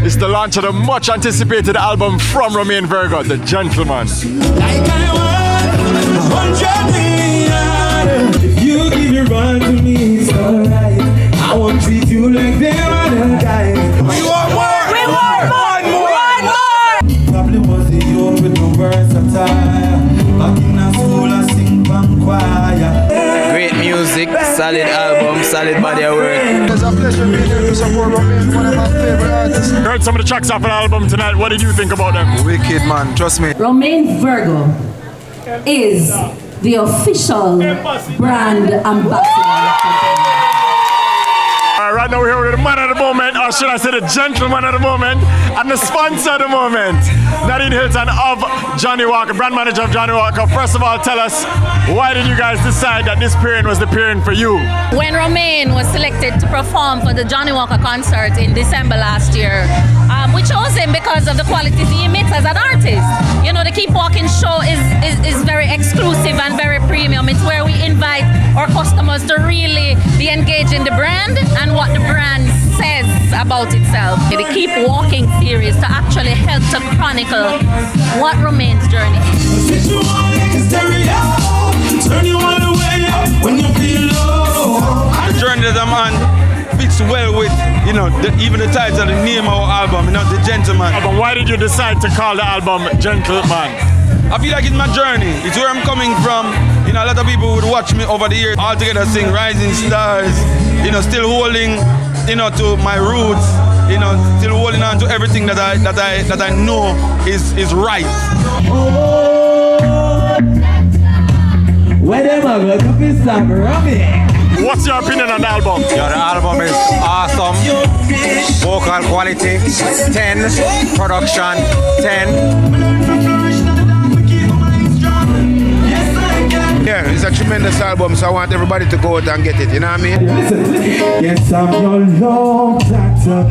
It's the launch of the much anticipated album from Romain Virgo, The Gentleman. Like I want 100 million. If you give your run to me, it's alright. I won't treat you like them other guys. We want more! We want more! Probably was the youth with no versatile. Back in the school I sing from choir. Great music, solid album, solid body of work. It's a pleasure being here to support Romain, one of my favorite artists. Heard some of the tracks off an album tonight. What did you think about them? Wicked man, trust me. Romain Virgo is the official brand ambassador. Right now we're here with the man of the moment, or should I say the gentleman of the moment, and the sponsor of the moment, Nadine Hilton of Johnny Walker, brand manager of Johnny Walker. First of all, tell us, why did you guys decide that this period was the period for you? When Romain was selected to perform for the Johnny Walker concert in December last year, we chose him because of the qualities he emits as an artist. You know, the Keep Walking show is very exclusive and very premium. It's where we invite our customers to really be engaged in the brand and what the brand says about itself. The Keep Walking series to actually help to chronicle what Romain's journey is. The journey that I'm on fits well with, you know, even the title, the name of our album, you know, The Gentleman. Why did you decide to call the album Gentleman? I feel like it's my journey. It's where I'm coming from. You know, a lot of people would watch me over the years, all together sing Rising Stars, you know, still holding, you know, to my roots, you know, still holding on to everything that I know is right. Where them are going to be some rubbing? What's your opinion on the album? Yeah, the album is awesome. Vocal quality, 10. Production, 10. Yeah, it's a tremendous album, so I want everybody to go out and get it, you know what I mean? Listen, yes, I'm your love doctor.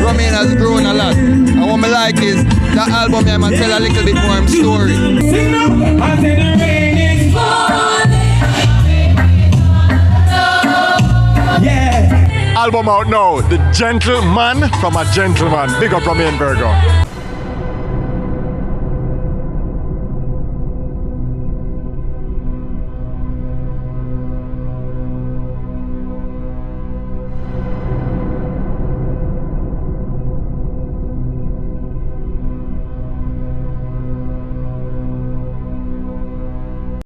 Romain has grown a lot. And what I like is that album I'm gonna tell a little bit more of story. Sing now, I say the rain is falling. Yeah. Album out now, The Gentleman from a Gentleman. Big up Romain Virgo.